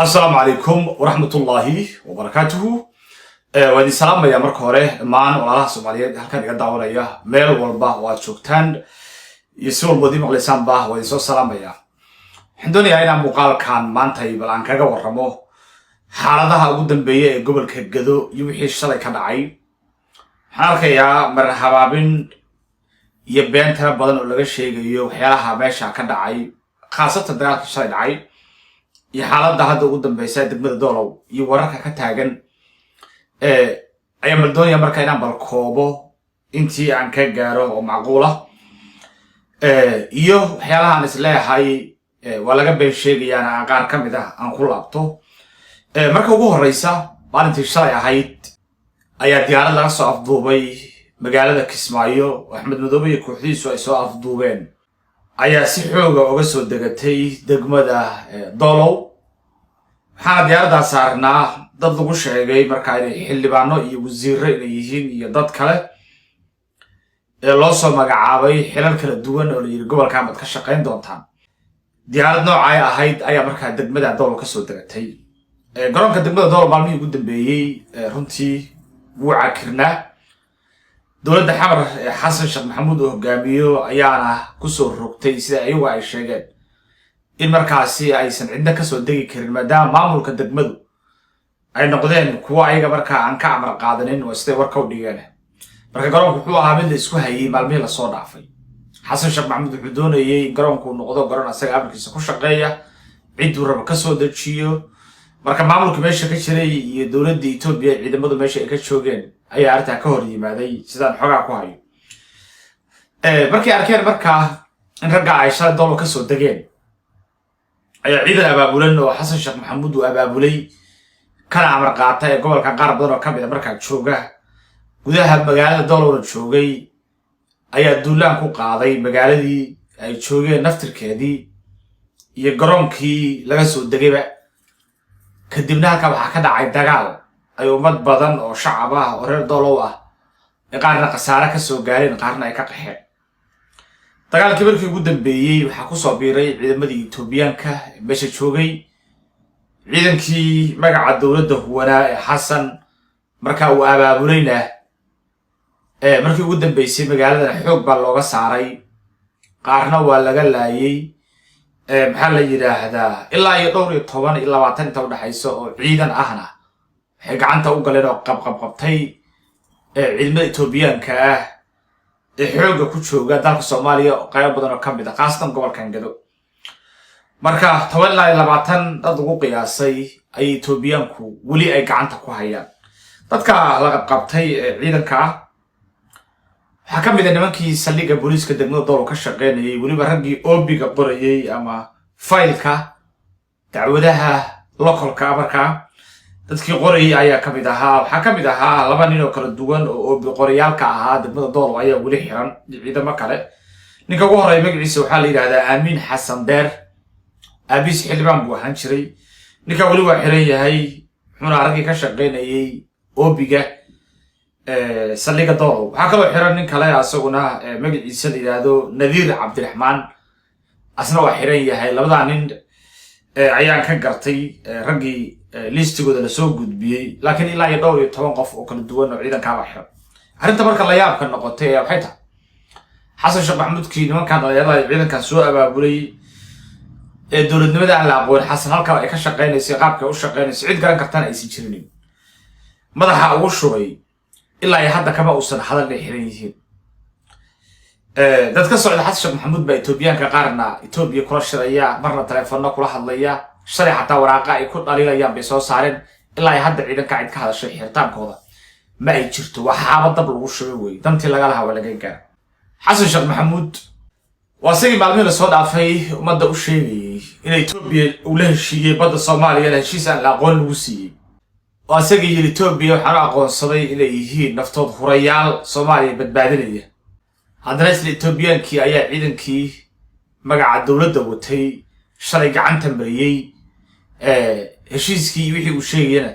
السلام عليكم ورحمة الله وبركاته. وادي سلام يا مرك هره مان والله Soomaaliyeed halkan iga daawanaya meel walba waad joogtaan isoo wadi maqlaysan baa wadi soo salaamaya. Waxaan doonayaa inaan muuqaalkan maanta ay balan kaga warramo xaaladaha ugu dambeeyay ee gobolka Gado iyo wixii shalay ka dhacay. Waxaan arkayaa marhabaabin iyo been tira badan oo laga sheegayo waxyaalaha meesha ka dhacay khaasatan dagaalka shalay dhacay iyo xaaladda hadda ugu dambeysay degmada Doolow iyo wararka ka taagan ayaan doonaya markaa inaan balkoobo intii aan ka gaaro oo macquul ah iyo waxyaalaha aan isleeyahay waa laga been sheegayaan qaar ka mid ah aan ku laabto marka ugu horeysa maalintii shalay ahayd ayaa diyaarad laga soo afduubay magaalada Kismaayo Axmed Madoobe iyo kooxdiisu ay soo afduubeen ayaa si xooga uga soo degatay degmada Doolow. waxaan diyaarada saarnaa dad lagu sheegay markaa inay xildhibaano iyo wasiirro inay yihiin iyo dad kale loo soo magacaabay xilal kala duwan oo la yiri gobolka mad ka shaqeyn doontaan. diyaarad noocay ahayd ayaa markaa degmada Doolow ka soo degatay. garoonka degmada Doolow maalmihii ugu dambeeyay runtii wuu cakirnaa. dowladda xamar xasan sheekh maxamuud oo hogaamiyo ayaana ku soo rogtay sida ayagu ay sheegeen in markaasi aysan cidna ka soo degi karin maadaama maamulka degmadu ay noqdeen kuwa ayaga markaa aan ka amar qaadanin oo sidee warka u dhigeen. marka garoonku wuxuu ahaa mid la isku hayay maalmihii la soo dhaafay. xasan sheekh maxamuud wuxuu doonayay in garoonku noqdo garoon asaga amarkiisa ku shaqeeya ciduu rabo ka soo dejiyo. marka maamulka meesha ka jiray iyo dowladda Itoobiya ciidamadu meesha ay ka joogeen ayaa arrinta ka hor yimaaday sidaan xogaa ku hayo. markii arkeen markaa in ragga ay shalay Doolow ka soo degeen ayaa ciidan abaabulan oo xasan sheekh maxamuud uu abaabulay kana amar qaatay gobolka qaar badan oo ka mid ah markaa jooga gudaha magaalada Doolow la joogay ayaa duulaan ku qaaday magaaladii ay joogeen naftirkeedii iyo garoonkii laga soo degayba. kadibna halka waxaa ka dhacay dagaal ay ummad badan oo shacab ah oo reer Doolow ah qaarna khasaare ka soo gaareen qaarna ay ka qaxeen. dagaalkii markii ugu dambeeyay waxaa ku soo biiray ciidamadii Itoobiyaanka meesha joogay. ciidankii magaca dowladda huwanaa ee xasan markaa uu abaabulayna markii ugu dambeysay magaalada xoog baa looga saaray qaarna waa laga laayay. maxaa la yiraahdaa ilaa iyo dhowr iyo 10 iyo 20 inta u dhaxayso oo ciidan ahna waxay gacanta u galeen oo qabtay ciidamada Itoobiyaanka ah ee xooga ku jooga dalka Soomaaliya oo qayb badan oo ka mid ah qaasatan gobolka Gado. marka 10 ilaa 20 dad ugu qiyaasay ay Itoobiyaanku wali ay gacanta ku hayaan. dadka la qabtay ciidanka waxaa ka mid ah nimankii saldhigga booliiska degmada Doolow ka shaqeynayay waliba raggii oobiga qorayay ama faylka dacwadaha localka markaa dadkii qorayay ayaa ka mid ahaa. waxaa ka mid ahaa 2 nin oo kala duwan oo oobi qorayaalka ahaa degmada Doolow ayaa wali xiran ciidamo kale. ninka ugu horeeyay magaciisa waxaa la yiraahdaa Aamin Xasan Deer abis xildhibaan buu ahaan jiray. ninka wali waa xiran yahay wuxuuna raggii ka shaqeynayay oobiga saldhigga Doolow. waxaa kaloo xiran nin kale asaguna magaciisa la yiraahdo Nadiir Cabdiraxmaan asna waa xiran yahay. labada nin ayaan ka gartay raggii listigooda la soo gudbiyay laakiin ilaa iyo dhowr iyo 10 qof oo kala duwan oo ciidanka la xiran. arrinta marka la yaabka noqotay waxay tahay xasan sheekh maxamuudkii nimankan dhalinyarada ciidankan soo abaabulay dowladnimada aan la aqoon xasan halka ay ka shaqeynayso qaabka u shaqeynayso cid garan kartaan aysan jirin. madaxa ugu shubay ilaa ay hadda kama uusan hadal ay xiran yihiin. dadka socda xasan sheekh maxamuud baa Itoobiyaanka qaarna Itoobiya kula shiraya marna telefoonno kula hadlaya shalay xataa waraaqa ay ku dhaliilayaan bay soo saareen ilaa ay hadda ciidanka cid ka hadashay xirtaankooda ma ay jirto. waxaaba dab lagu shubay way dantii laga lahaa laga gaar. xasan sheekh maxamuud waa sigi maalmihii la soo dhaafay ummadda u sheegayay in Itoobiya uu la heshiiyay badda Soomaaliya heshiis aan la aqoon lagu siiyay. waa sigi yiri Itoobiya waxaan aqoonsaday inay yihiin naftood hurayaal Soomaaliya badbaadinaya. haddana isla Itoobiyaankii ayaa ciidankii magaca dowladda watay shalay gacanta mariyay. heshiiskii wixii uu sheegayna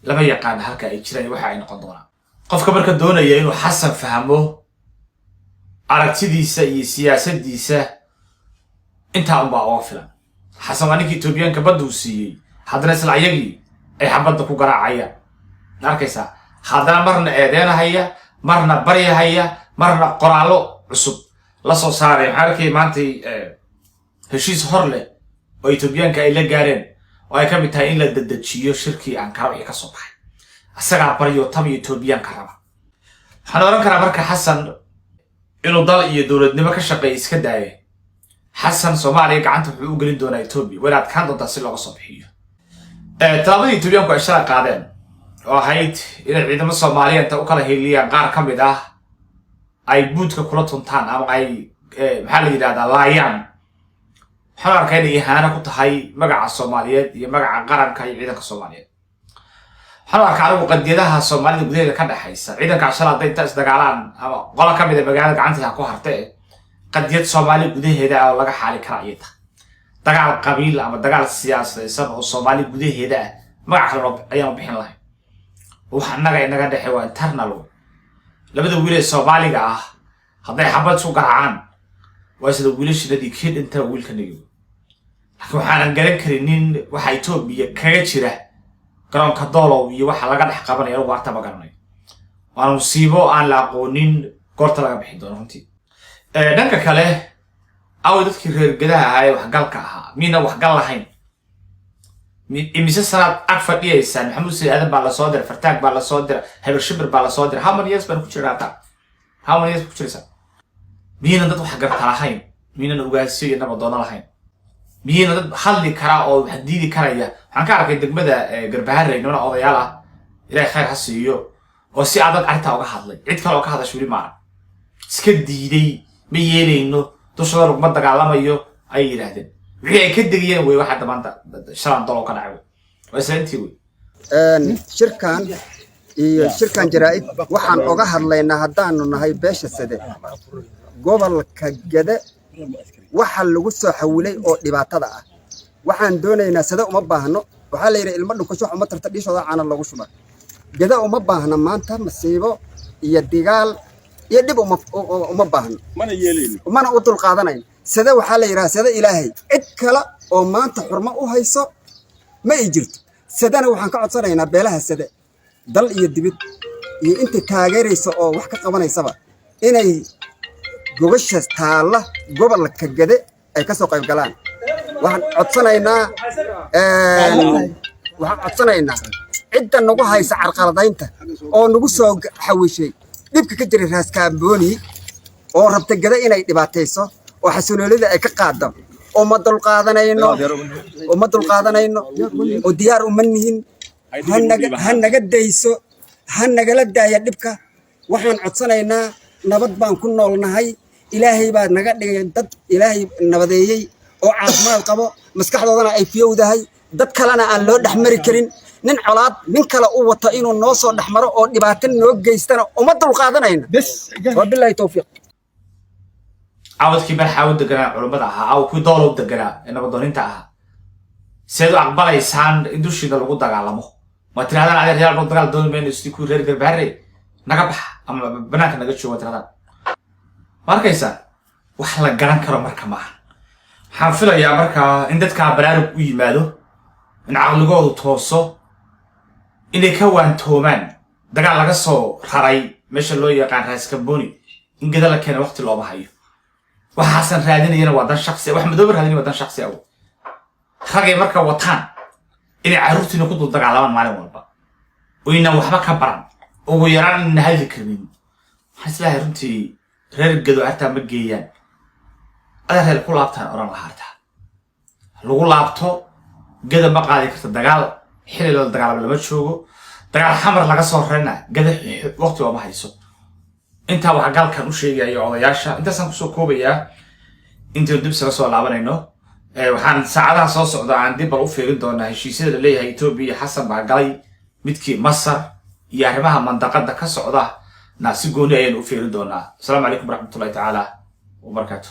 lama yaqaan halka ay jiraan waxa ay noqon doonaan. qofka marka doonaya inuu xasan fahmo aragtidiisa iyo siyaasadiisa inta baa oo filan. xasan waa ninkii Itoobiyaanka baddu siiyay haddana isla ayagii ay xabadda ku garaacayaan arkaysaa haddana marna eedeenahaya marna baryahaya marna qoraallo cusub la soo saaray waxaan arkay maantay heshiis hor leh oo Etoobiyaanka ay la gaareen oo ay ka mid tahay in la dedejiyo shirkii Ankara wixii ka soo baxay asaga baryo tam Etoobiyaanka raba waxaan oran karaa marka Xasan inuu dal iyo dawladnimo ka shaqeeyo iska daayay Xasan Soomaaliya gacanta wuxuu u gelin doonaa Etoobiya walaad kan doonta si looga soo bixiyo talaabadii Etoobiyaanku ay shaqo qaadeen oo ahayd inay ciidamada Soomaaliyeed u kala heliyaan qaar ka mid ah ay buudka kula tuntaan ama ay maxaa la yiraahdaa laayaan waxaan arkay inay ihaana ku tahay magaca Soomaaliyeed iyo magaca qaranka iyo ciidanka Soomaaliyeed waxaan arkay anigu qadiyadaha Soomaalida gudaheeda ka dhaxaysa ciidanka shalaad inta is dagaalaan ama qola ka mid ah magaalada gacanta ku hartay qadiyad Soomaali gudaheeda oo laga xali kara ayta dagaal qabiil ama dagaal siyaasadeed oo Soomaali gudaheeda magac kale ayaan bixin lahayn waxa naga dhaxay waa internal labada wiil ee Soomaaliga ah hadday xabad soo garaacaan waa sida wiilashadii kid inta wiilka niyo laakiin waxaan garan karinin waxa Itoobiya kaga jira garoonka doolow iyo waxa laga dhex qabanayo waarta magaranay waan musiibo aan la aqoonin goorta laga bixin doono runtii dhanka kale aw dadkii reer gadaha ahay wax galka ahaa miina wax gal lahayn imise sanad ag fadhiyaysan Maxamuud Sayid Aadan baa la soo diray Fartaag baa la soo diray Heber Shibir baa la soo diray how many years baan ku jirata how many years ku jiraysa miina dad wax garta lahayn miina ugaasiyo inaba doona lahayn miina dad hadli kara oo wax diidi karaya waxaan ka arkay degmada Garbaharey nina odayaal ah ilaahay khayr ha siiyo oo si adag arta uga hadlay cid kale oo ka hadashay wali ma iska diiday ma yeelayno dushada lagu dagaalamayo ay yiraahdeen wixii ay ka digayeen way waxa damaanta shalan dolo ka dhacay way saantii way shirkan jaraa'id waxaan uga hadlaynaa haddaanu nahay beesha sade gobolka Gede waxa lagu soo xawilay oo dhibaatada ah waxaan doonaynaa sade uma baahno waxa la yiri ilmo dhunkasho uma tarta dhishooda caana lagu shubay Gede uma baahna maanta masiibo iyo digaal iyo dib uma baahno mana u dul qaadanayn sade waxa la yiraahdaa sade Ilaahay cid kale oo maanta xurmo u hayso ma ay jirto sadana waxaan ka codsanaynaa beelaha sade dal iyo dibid iyo inta taageeraysa oo wax ka qabanaysaba inay gobasha taala gobolka Gede ay ka soo qayb galaan waxaan codsanaynaa cidda nagu haysa carqaladaynta oo nagu soo xawishay dibka ka jiray raas Kaambooni oo rabta Gede inay dhibaatayso oo xasuulolida ay ka qaado oo ma dul qaadanayno oo diyaar uma nihin hanaga dayso hanagala daaya dhibka waxaan codsanaynaa nabad baan ku noolnahay Ilaahay baa naga dhigay dad Ilaahay nabadeeyay oo caafimaad qabo maskaxdoodana ay fiyowdahay dad kalena aan loo dhaxmari karin nin colaad nin kale u wato inuu noo soo dhaxmaro oo dhibaato noo geystana uma dul qaadanayno wabillahi tawfiiq عاودكي بالحاول دقنا علماء أو كي دولو دقنا إنه بدون تاها سيدو أقبل إنسان إندوشي ده لقود دقالمو ما ترى هذا على رجال لقود دقال دول من يستيكو رير قربهري نقبح أما بناك نقدشوا ما ترى هذا مركا إنسان وحلا جران كرو مركا ما حنفلا يا مركا إندت كعبرارو ويمادو إن عقلقو توصو إني كوان تومان دقال لقصو خراي مش اللي يقعد راس كبوني إن قدر لك كان وقت الله بحيو وحسن رادين ودان شخصي وأحمد دبر هذين ودان شخصي أو خارج مركا وطن إني عروتي نقود الضغط على ما معلم والله وإنه وحبا كبران ويران إن هذا الكريم حس لها رنتي غير الجدو عتا مجيان أنا هل كل عبتها أوران لهارتها لو لعبتو جد ما قاعد يكتب الدجال حل الدجال بلا ما تشوفه دجال حمر لقى صورنا جد وقت وما هيسو أنت وحقال كانوا شيء يا عضياشة أنت سنكسو كوبيا أنت ودبس رسول الله علينا وحن ساعدها صوص عضا عندي بروفي جدا إنه الشيء اللي ليه يتوبي حسب بعقلي متكي مصر يعرفها منطقة دكاس عضا ناس يقولون أيه نوفي جدا. السلام عليكم ورحمة الله تعالى وبركاته.